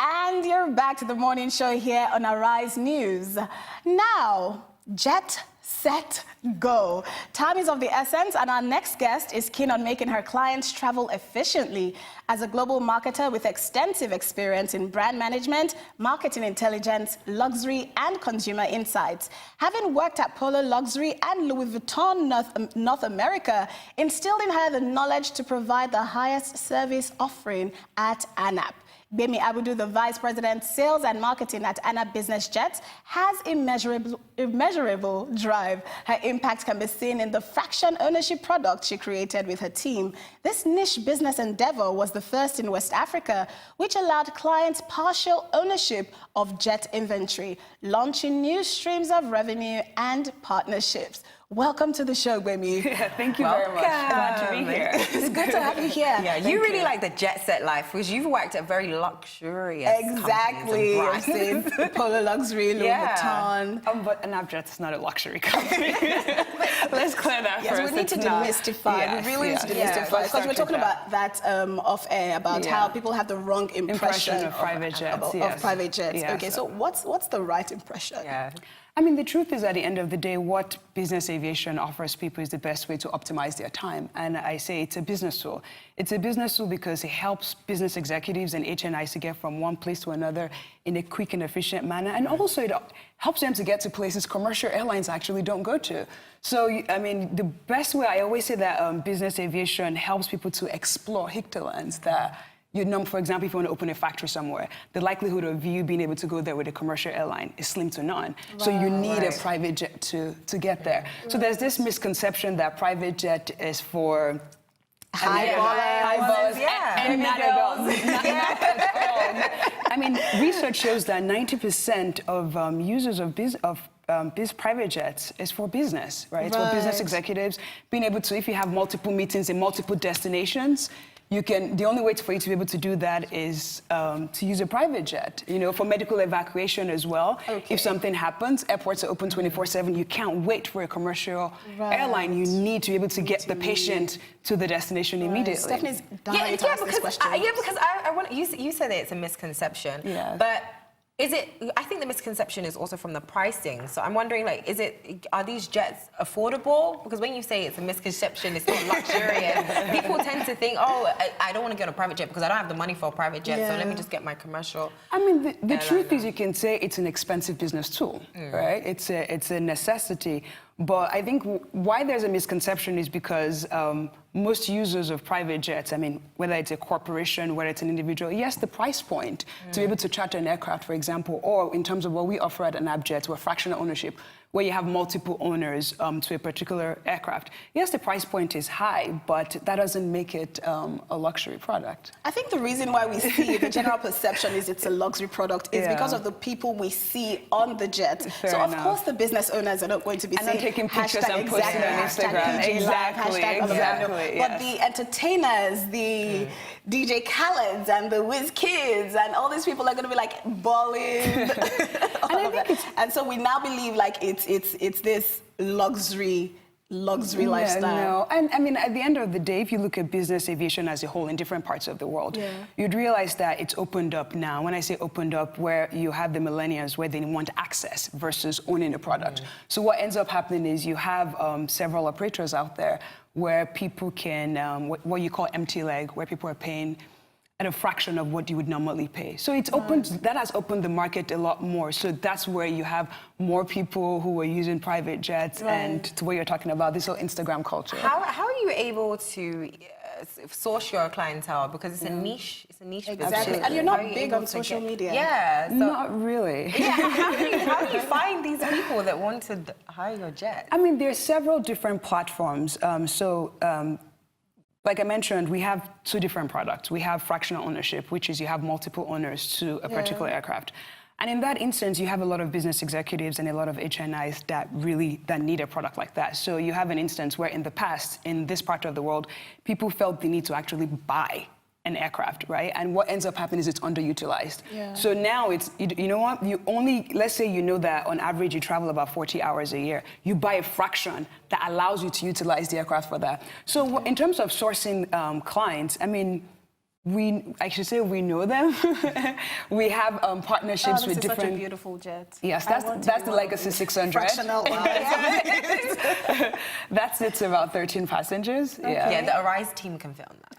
And you're back to the morning show here on Arise News. Now, jet, set, go. Time is of the essence, and our next guest is keen on making her clients travel efficiently. As a global marketer with extensive experience in brand management, marketing intelligence, luxury, and consumer insights. Having worked at Polo Luxury and Louis Vuitton North America, instilled in her the knowledge to provide the highest service offering at ANAP. Gbemi Abudu, the Vice President, Sales and Marketing at ANAP Jets, has immeasurable drive. Her impact can be seen in the fraction ownership product she created with her team. This niche business endeavor was the first in West Africa, which allowed clients partial ownership of jet inventory, launching new streams of revenue and partnerships. Welcome to the show, Gbemi. Thank you very much. Glad to be here. It's good to have you here. Yeah, you really like the jet set life, because you've worked at very luxurious Exactly. I've seen Polo Luxury, Louis Vuitton. But ANAP Jets is not a luxury company. Let's clear that first. Yes, we need to demystify. Yes, we really need to demystify, because we're talking about that off air, about how people have the wrong impression of private jets. Of private jets. Okay, so what's the right impression? Yeah. I mean, the truth is, at the end of the day, what business aviation offers people is the best way to optimize their time. And I say it's a business tool. It's a business tool because it helps business executives and HNIs to get from one place to another in a quick and efficient manner. And also it helps them to get to places commercial airlines actually don't go to. So, I mean, the best way, I always say that business aviation helps people to explore hinterlands that, for example, if you want to open a factory somewhere, the likelihood of you being able to go there with a commercial airline is slim to none. Right, so you need a private jet to get there. Right. So there's this misconception that private jet is for highballers, and not at all. Not at all. I mean, research shows that 90% of users of private jets is for business, right? It's for business executives being able to, if you have multiple meetings in multiple destinations, the only way for you to be able to do that is to use a private jet, for medical evacuation as well. Okay. If something happens, airports are open 24/7. You can't wait for a commercial airline. You need to be able to get the patient to the destination immediately. Stephanie's dying to ask this question. Because I want you said that it's a misconception. Yes. But I think the misconception is also from the pricing. So I'm wondering, are these jets affordable? Because when you say it's a misconception, it's not luxurious, people tend to think, oh, I don't want to get on a private jet because I don't have the money for a private jet, so let me just get my commercial. I mean, the truth is, you can say it's an expensive business tool, right? It's a necessity. But I think why there's a misconception is because most users of private jets, I mean, whether it's a corporation, whether it's an individual, yes, the price point to be able to charter an aircraft, for example, or in terms of what we offer at ANAP Jets, we're fractional ownership, where you have multiple owners to a particular aircraft. Yes, the price point is high, but that doesn't make it a luxury product. I think the reason why we see the general perception is it's a luxury product is because of the people we see on the jet. Fair so, of enough. course, the business owners are not going to be saying taking pictures and posting on Instagram. Exactly. But the entertainers, the DJ Khaled's and the Whiz Kids and all these people are going to be like balling. And so we now believe like it's this luxury lifestyle. No, and I mean, at the end of the day, if you look at business aviation as a whole in different parts of the world, you'd realize that it's opened up now. When I say opened up, where you have the millennials where they want access versus owning a product. So what ends up happening is you have several operators out there where people can, what you call empty leg, where people are paying at a fraction of what you would normally pay. So it's opened, that has opened the market a lot more. So that's where you have more people who are using private jets and to what you're talking about, this whole Instagram culture. How are you able to source your clientele? Because it's a niche, business. Exactly. And you're not big on social media. Yeah. So, not really. Yeah, how do you find these people that want to hire your jet? I mean, there are several different platforms. Like I mentioned, we have two different products. We have fractional ownership, which is you have multiple owners to a particular aircraft. And in that instance, you have a lot of business executives and a lot of HNIs that need a product like that. So you have an instance where in the past, in this part of the world, people felt the need to actually buy an aircraft, right? And what ends up happening is it's underutilized. So now it's, you know what, let's say you know that on average you travel about 40 hours a year. You buy a fraction that allows you to utilize the aircraft for that. So in terms of sourcing clients, I mean, I should say we know them. We have partnerships with different. Such a beautiful jet. Yes, that's the Legacy 600. Fractional. That sits about 13 passengers. Okay. Yeah, the Arise team can fit on that.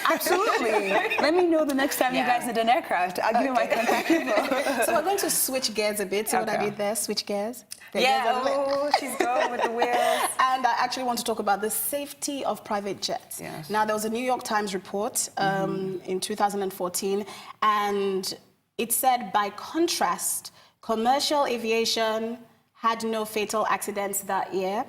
Absolutely. Let me know the next time you guys need an aircraft. I'll give you my contact info. So we're going to switch gears a bit. See what I did there? Switch gears. She's going with the wheels. And I actually want to talk about the safety of private jets. Yes. Now, there was a New York Times report in 2014, and it said, by contrast, commercial aviation had no fatal accidents that year,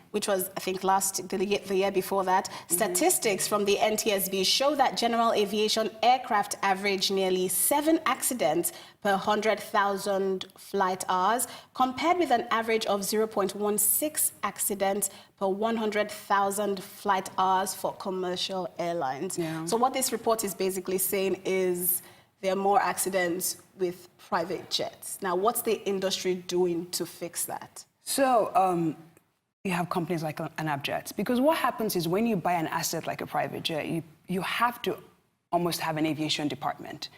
which was, I think, the year before that. Statistics from the NTSB show that general aviation aircraft average nearly 7 accidents per 100,000 flight hours, compared with an average of 0.16 accidents per 100,000 flight hours for commercial airlines. Yeah. So what this report is basically saying is there are more accidents with private jets. Now, what's the industry doing to fix that? So you have companies like ANAP Jets, because what happens is when you buy an asset like a private jet, you have to almost have an aviation department,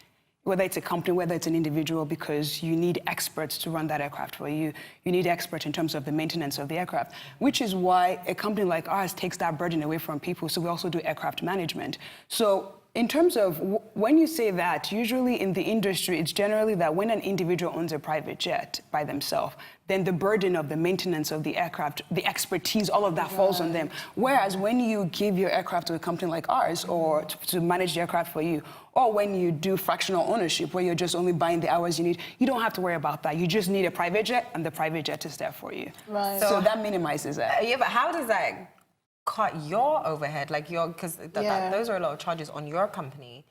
whether it's a company, whether it's an individual, because you need experts to run that aircraft for you. You need experts in terms of the maintenance of the aircraft, which is why a company like ours takes that burden away from people. So we also do aircraft management. So in terms of when you say that, usually in the industry, it's generally that when an individual owns a private jet by themselves, then the burden of the maintenance of the aircraft, the expertise, all of that falls on them. Whereas when you give your aircraft to a company like ours, or to manage the aircraft for you, or when you do fractional ownership, where you're just only buying the hours you need, you don't have to worry about that. You just need a private jet, and the private jet is there for you. Right. So that minimizes that. Yeah, but how does that cut your overhead? Like because those are a lot of charges on your company,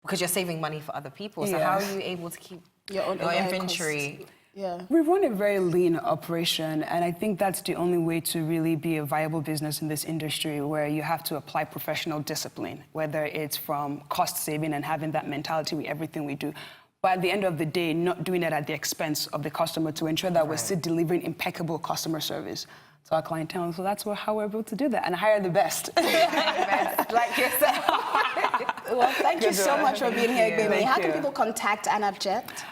because you're saving money for other people. So how are you able to keep your inventory? Costs. Yeah. We run a very lean operation, and I think that's the only way to really be a viable business in this industry, where you have to apply professional discipline, whether it's from cost saving and having that mentality with everything we do. But at the end of the day, not doing it at the expense of the customer, to ensure that we're still delivering impeccable customer service to our clientele. So that's how we're able to do that and hire the best. Like yourself. Well, thank you so much for being here, Gbemi. How can you. people contact ANAP Jet?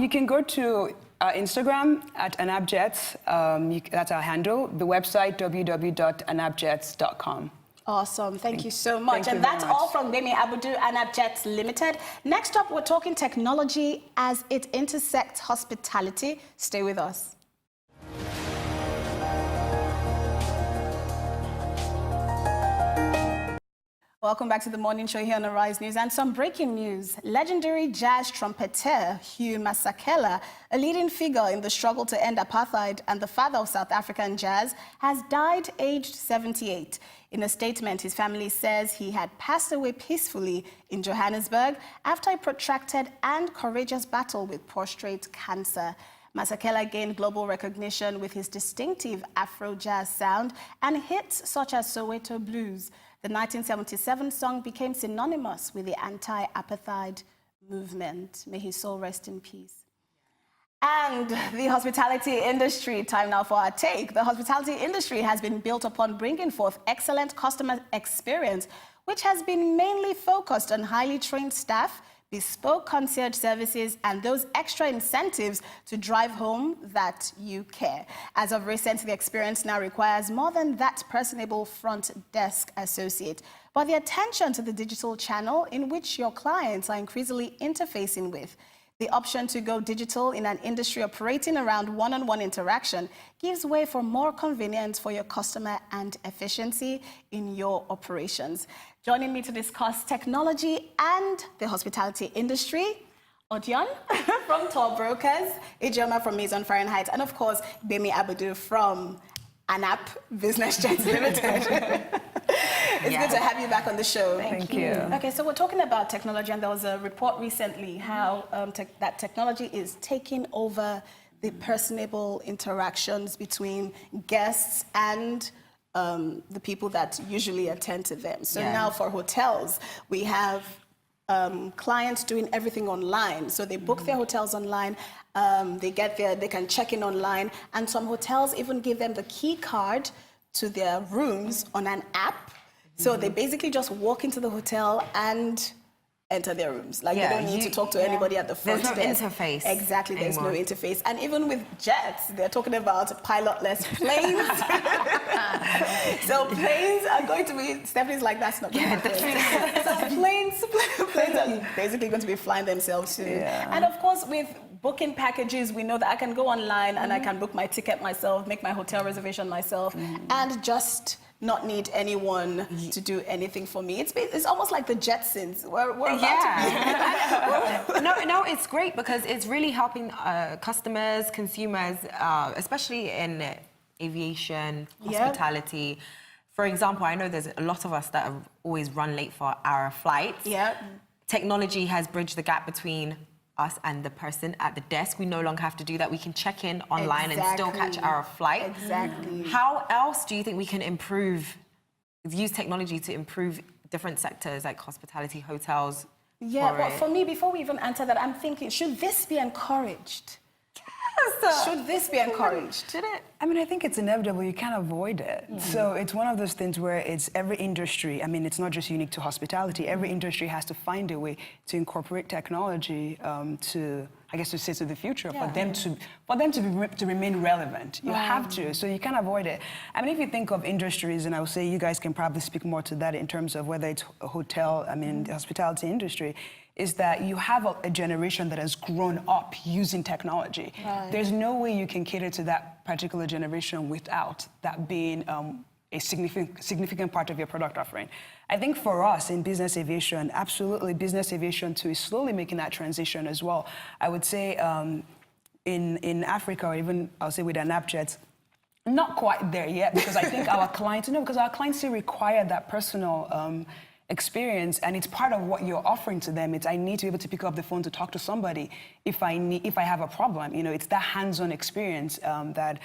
You can go to Instagram at ANAP Jets. That's our handle. The website, www.anapjets.com. Awesome. Thank you so much. Thank you And that's very much. all from Gbemi Abudu, ANAP Jets Limited. Next up, we're talking technology as it intersects hospitality. Stay with us. Welcome back to the morning show here on Arise News. And some breaking news. Legendary jazz trumpeter Hugh Masekela, a leading figure in the struggle to end apartheid and the father of South African jazz, has died aged 78. In a statement, his family says he had passed away peacefully in Johannesburg after a protracted and courageous battle with prostate cancer. Masekela gained global recognition with his distinctive Afro-jazz sound and hits such as Soweto Blues. The 1977 song became synonymous with the anti-apartheid movement. May his soul rest in peace. And the hospitality industry, time now for our take. The hospitality industry has been built upon bringing forth excellent customer experience, which has been mainly focused on highly trained staff, bespoke concierge services, and those extra incentives to drive home that you care. As of recent, the experience now requires more than that personable front desk associate, but the attention to the digital channel in which your clients are increasingly interfacing with. The option to go digital in an industry operating around one-on-one interaction gives way for more convenience for your customer and efficiency in your operations. Joining me to discuss technology and the hospitality industry, Odion from Tour Brokers, Ijoma from Maison Fahrenheit, and of course, Gbemi Abudu from ANAP Jets Limited. It's good to have you back on the show. Thank you. Okay, so we're talking about technology, and there was a report recently how that technology is taking over the personable interactions between guests and the people that usually attend to them. So now for hotels, we have clients doing everything online. So they book their hotels online, they get there, they can check in online, and some hotels even give them the key card to their rooms on an app. So they basically just walk into the hotel and enter their rooms. Like, they don't need to talk to anybody at the front desk. There's no interface. Exactly, there's no interface. And even with jets, they're talking about pilotless planes. So planes are going to be, Stephanie's like, that's not going to happen. So planes are basically going to be flying themselves soon. Yeah. And of course, with booking packages, we know that I can go online and I can book my ticket myself, make my hotel reservation myself, and just not need anyone to do anything for me. It's almost like the Jetsons. We're about to be... No, it's great because it's really helping customers, consumers, especially in aviation, hospitality. For example, I know there's a lot of us that have always run late for our flights. Technology has bridged the gap between us and the person at the desk. We no longer have to do that. We can check in online and still catch our flight. Exactly. How else do you think we can use technology to improve different sectors like hospitality, hotels? Yeah, well, for me, before we even answer that, I'm thinking, should this be encouraged? Should this be encouraged? Should it? I mean, I think it's inevitable. You can't avoid it. So it's one of those things where it's every industry. I mean, it's not just unique to hospitality. Every industry has to find a way to incorporate technology to, I guess, to say to the future, for them to remain relevant. You have to. So you can't avoid it. I mean, if you think of industries, and I would say you guys can probably speak more to that in terms of whether it's a hotel, I mean, the hospitality industry, is that you have a generation that has grown up using technology. There's no way you can cater to that particular generation without that being a significant part of your product offering. I think for us in business aviation, absolutely, business aviation too is slowly making that transition as well. I would say in Africa, or even I'll say with ANAP Jets, not quite there yet, because I think our clients, because our clients still require that personal experience, and it's part of what you're offering to them. It's I need to be able to pick up the phone to talk to somebody if I have a problem. It's that hands-on experience that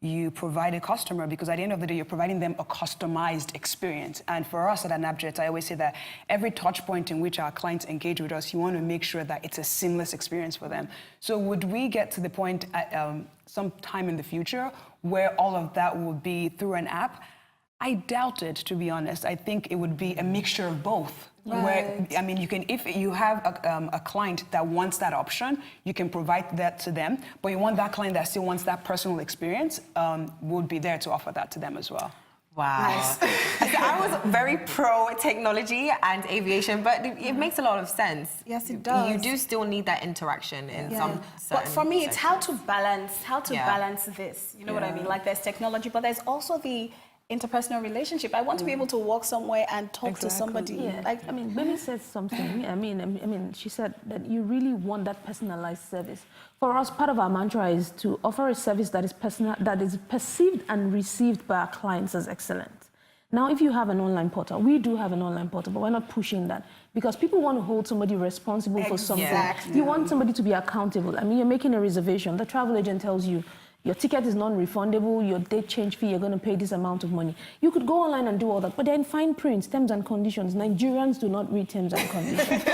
you provide a customer, because at the end of the day, you're providing them a customized experience. And for us at ANAP Jets, I always say that every touch point in which our clients engage with us, you want to make sure that it's a seamless experience for them. So would we get to the point at some time in the future where all of that will be through an app? I doubt it, to be honest. I think it would be a mixture of both. Where, I mean, if you have a client that wants that option, you can provide that to them. But you want that client that still wants that personal experience, would be there to offer that to them as well. Wow. Nice. So I was very pro technology and aviation, but it makes a lot of sense. Yes, it does. You do still need that interaction in some certain But for me, it's how sectors. to balance this. You know what I mean? Like, there's technology, but there's also the interpersonal relationship. I want to be able to walk somewhere and talk to somebody. Like, I mean, Gbemi said something. I mean, she said that you really want that personalized service. For us, part of our mantra is to offer a service that is personal, that is perceived and received by our clients as excellent. Now, if you have an online portal, we do have an online portal, but we're not pushing that because people want to hold somebody responsible for something. You want somebody to be accountable. I mean, you're making a reservation. The travel agent tells you, your ticket is non-refundable, your date change fee, you're going to pay this amount of money. You could go online and do all that, but they're in fine print, terms and conditions. Nigerians do not read terms and conditions.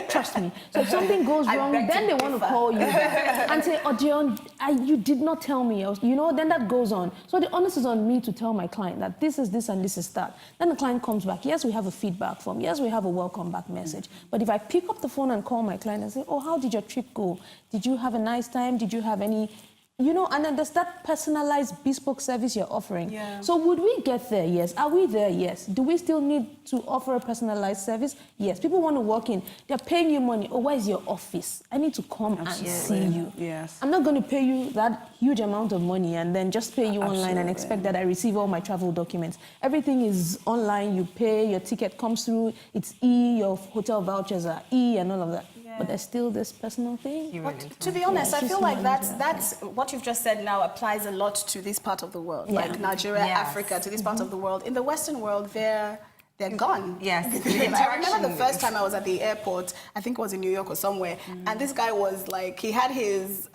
Trust me. So if something goes wrong, then they want to call you back and say, oh, Dion, you did not tell me. Then that goes on. So the onus is on me to tell my client that this is this and this is that. Then the client comes back. Yes, we have a feedback form. Yes, we have a welcome back message. But if I pick up the phone and call my client and say, oh, how did your trip go? Did you have a nice time? Did you have any... and then there's that personalized bespoke service you're offering. So would we get there? Yes. Are we there? Yes. Do we still need to offer a personalized service? Yes. People want to walk in. They're paying you money. Oh, where's your office? I need to come and see you. Yes. I'm not going to pay you that huge amount of money and then just pay you online and expect that I receive all my travel documents. Everything is online. You pay, your ticket comes through. It's your hotel vouchers are and all of that. But there's still this personal thing. But to be honest, I feel like that's what you've just said now applies a lot to this part of the world, like Nigeria, Africa, to this part of the world. In the Western world, they're gone. Yes. I remember the first time I was at the airport, I think it was in New York or somewhere, and this guy was like, he had his,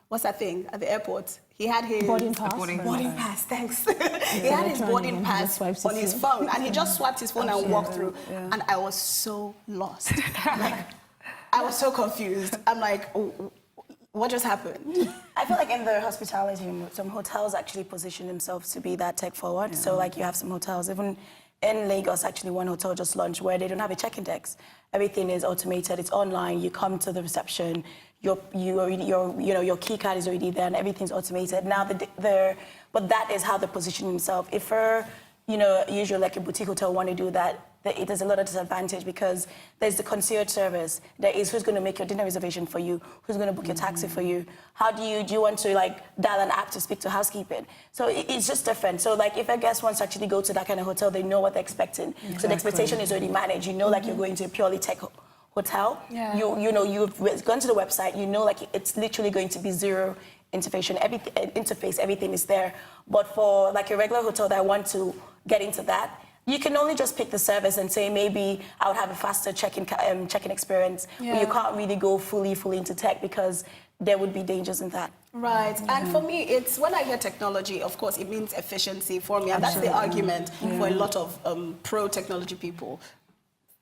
what's that thing at the airport? He had his... Boarding pass. Boarding pass, thanks. He had his boarding pass on his phone, and he just swiped his phone and walked through, and I was so lost. I was so confused. I'm like, oh, what just happened? I feel like in the hospitality, some hotels actually position themselves to be that tech forward. So like you have some hotels, even in Lagos, actually, one hotel just launched where they don't have a check-in desk. Everything is automated. It's online. You come to the reception. Your key card is already there, and everything's automated. Now, but that is how they position themselves. If usually like a boutique hotel want to do that, there's a lot of disadvantage because there's the concierge service. There is who's going to make your dinner reservation for you, who's going to book your taxi for you. How do you want to like dial an app to speak to housekeeping? So it's just different. So like if a guest wants to actually go to that kind of hotel, they know what they're expecting. Exactly. So the expectation is already managed. You know, like you're going to a purely tech hotel. Yeah. You've gone to the website. You know, like it's literally going to be zero interface. Everything is there. But for like a regular hotel that want to get into that, you can only just pick the service and say maybe I would have a faster check-in experience. Yeah. But you can't really go fully into tech because there would be dangers in that. Right, and for me, it's when I hear technology, of course, it means efficiency for me, and that's the argument for a lot of pro-technology people.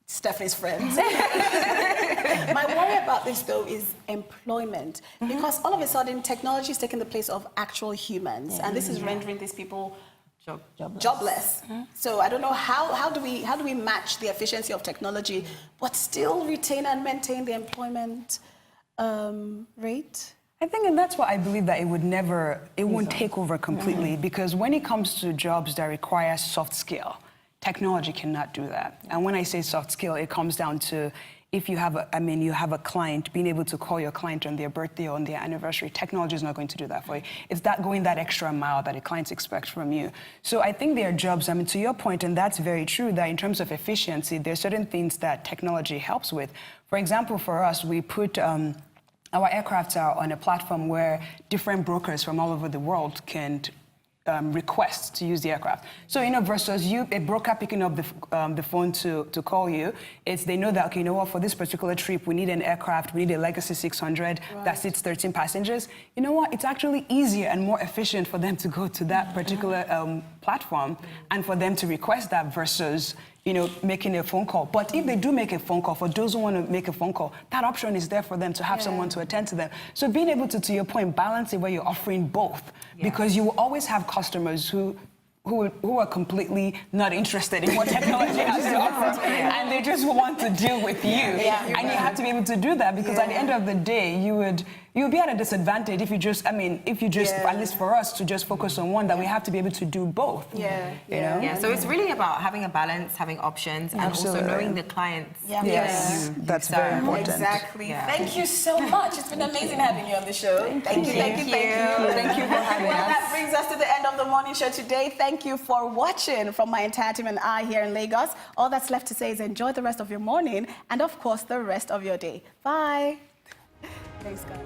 Stephanie's friends. My worry about this, though, is employment, because all of a sudden, technology is taking the place of actual humans, and this is rendering these people jobless. So I don't know how do we match the efficiency of technology but still retain and maintain the employment rate? I think, and that's why I believe that it won't take over completely, because when it comes to jobs that require soft skill, technology cannot do that. And when I say soft skill, it comes down to if you have a client, being able to call your client on their birthday or on their anniversary, technology is not going to do that for you. It's going that extra mile that the clients expect from you. So I think there are jobs, to your point, and that's very true, that in terms of efficiency, there are certain things that technology helps with. For example, for us, we put our aircrafts are on a platform where different brokers from all over the world can request to use the aircraft. So, versus a broker picking up the phone to call you, they know that, okay, for this particular trip, we need an aircraft, we need a Legacy 600 that seats 13 passengers. You know what? It's actually easier and more efficient for them to go to that particular platform and for them to request that versus making a phone call. But if they do make a phone call, for those who want to make a phone call, that option is there for them to have someone to attend to them. So being able to your point, balance it where you're offering both, because you will always have customers who are completely not interested in what technology has to offer, and they just want to deal with you. And you have to be able to do that, because at the end of the day, you would be at a disadvantage if you just, at least for us, to just focus on one, that we have to be able to do both. So it's really about having a balance, having options, and also knowing the clients. Yes, that's very important. Exactly. Thank you so much. It's been amazing having you on the show. Thank you. Thank you for having us. That brings us to the end of the morning show today. Thank you for watching. From my entire team and I here in Lagos, all that's left to say is enjoy the rest of your morning and, of course, the rest of your day. Bye. Thanks, God.